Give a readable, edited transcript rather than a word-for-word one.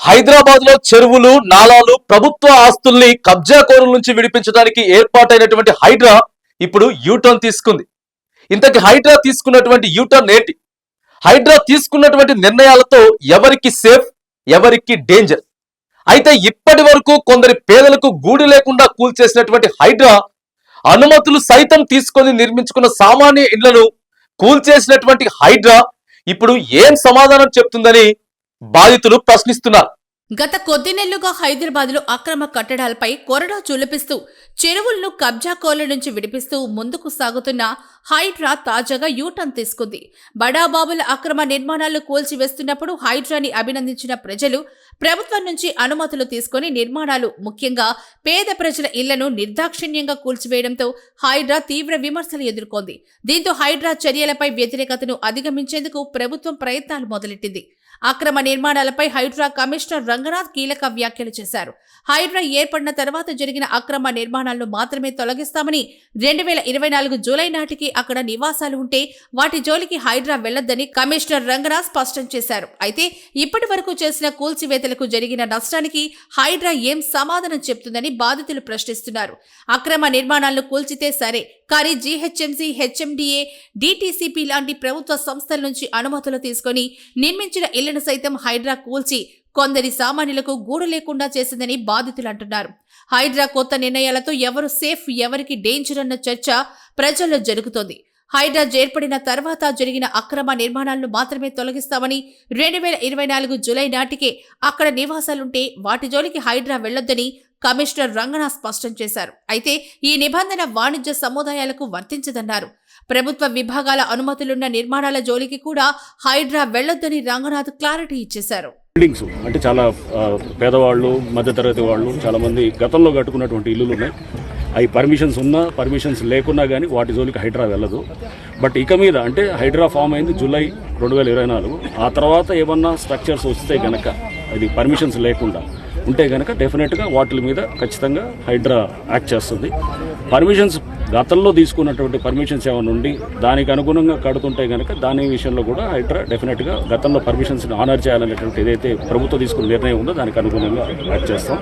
హైదరాబాద్ లో చెరువులు నాలాలు ప్రభుత్వ ఆస్తుల్ని కబ్జాకోరుల నుంచి విడిపించడానికి ఏర్పాటైనటువంటి హైడ్రా ఇప్పుడు యూటర్న్ తీసుకుంది. ఇంతకీ హైడ్రా తీసుకున్నటువంటి యూటర్న్ ఏంటి? హైడ్రా తీసుకున్నటువంటి నిర్ణయాలతో ఎవరికి సేఫ్, ఎవరికి డేంజర్? అయితే ఇప్పటి వరకు కొందరి పేదలకు గూడు లేకుండా కూల్చేసినటువంటి హైడ్రా అనుమతులు సైతం తీసుకొని నిర్మించుకున్న సామాన్య ఇళ్లను కూల్చేసినటువంటి హైడ్రా ఇప్పుడు ఏం సమాధానం చెప్తుందని బాధితులు ప్రశ్నిస్తున్నారు. గత కొద్ది నెలలుగా హైదరాబాద్ లో అక్రమ కట్టడాలపై కొరడా చులిపిస్తూ చెరువులను కబ్జాకోర్ల నుంచి విడిపిస్తూ ముందుకు సాగుతున్న హైడ్రా తాజాగా యూటర్న్ తీసుకుంది. బడాబాబుల అక్రమ నిర్మాణాలు కూల్చివేస్తున్నప్పుడు హైడ్రాని అభినందించిన ప్రజలు ప్రభుత్వం నుంచి అనుమతులు తీసుకుని నిర్మాణాలు, ముఖ్యంగా పేద ప్రజల ఇళ్లను నిర్దాక్షిణ్యంగా కూల్చివేయడంతో హైడ్రా తీవ్ర విమర్శలు ఎదుర్కొంది. దీంతో హైడ్రా చర్యలపై వ్యతిరేకతను అధిగమించేందుకు ప్రభుత్వం ప్రయత్నాలు మొదలెట్టింది. అక్రమ నిర్మాణాలపై హైడ్రా కమిషనర్ రంగనాథ్ కీలక వ్యాఖ్యలు చేశారు. హైడ్రా ఏర్పడిన తర్వాత జరిగిన అక్రమ నిర్మాణాలను మాత్రమే తొలగిస్తామని, 2024 జూలై నాటికి అక్కడ నివాసాలు ఉంటే వాటి జోలికి హైడ్రా వెళ్లొద్దని కమిషనర్ రంగనాథ్ స్పష్టం చేశారు. అయితే ఇప్పటి వరకు చేసిన కూల్చివేతలకు జరిగిన నష్టానికి హైడ్రా ఏం సమాధానం చెప్తుందని బాధితులు ప్రశ్నిస్తున్నారు. అక్రమ నిర్మాణాలను కూల్చితే సరే, కానీ జీహెచ్ఎంసీ, హెచ్ఎండిఏ, డిటిసిపి లాంటి ప్రభుత్వ సంస్థల నుంచి అనుమతులు తీసుకుని నిర్మించిన ఇళ్లను సైతం హైడ్రా కూల్చి కొందరి సామాన్యులకు గూడు లేకుండా చేసిందని బాధితులు అంటున్నారు. హైడ్రా కొత్త నిర్ణయాలతో ఎవరు సేఫ్, ఎవరికి డేంజర్ అన్న చర్చ ప్రజల్లో జరుగుతోంది. హైడ్రా ఏర్పడిన తర్వాత జరిగిన అక్రమ నిర్మాణాలను మాత్రమే తొలగిస్తామని, 2024 జూలై నాటికే అక్కడ నివాసాలుంటే వాటి జోలికి హైడ్రా వెళ్లొద్దని కమిషనర్ రంగనాథ్ స్పష్టం చేశారు. అయితే ఈ నిబంధన వాణిజ్య సముదాయాలకు వర్తించదన్నారు. ప్రభుత్వ విభాగాల అనుమతులున్న నిర్మాణాల జోలికి కూడా హైడ్రా వెళ్లొద్దని రంగనాథ్ క్లారిటీ ఇచ్చేశారు. బిల్డింగ్స్ అంటే చాలా పేదవాళ్ళు, మధ్యతరగతి వాళ్ళు చాలా మంది గతంలో కట్టుకున్నటువంటి ఇల్లులు ఉన్నాయి. అవి పర్మిషన్స్ ఉన్నా, పర్మిషన్స్ లేకున్నా కానీ వాటి జోలికి హైడ్రా వెళ్ళదు. బట్ ఇక మీద అంటే హైడ్రా ఫామ్ అయింది జూలై 2024. ఆ తర్వాత ఏమన్నా స్ట్రక్చర్స్ వస్తే కనుక, అది పర్మిషన్స్ లేకుండా ఉంటే కనుక డెఫినెట్గా వాటి మీద ఖచ్చితంగా హైడ్రా యాక్ట్ చేస్తుంది. పర్మిషన్స్ గతంలో తీసుకున్నటువంటి పర్మిషన్స్ ఏమైనా ఉండి దానికి అనుగుణంగా కడుతుంటే కనుక దాని విషయంలో కూడా హైడ్రా డెఫినెట్గా గతంలో పర్మిషన్స్ని ఆనర్ చేయాలనేటువంటి ఏదైతే ప్రభుత్వం తీసుకున్న నిర్ణయం ఉందో దానికి అనుగుణంగా యాక్ట్ చేస్తాం.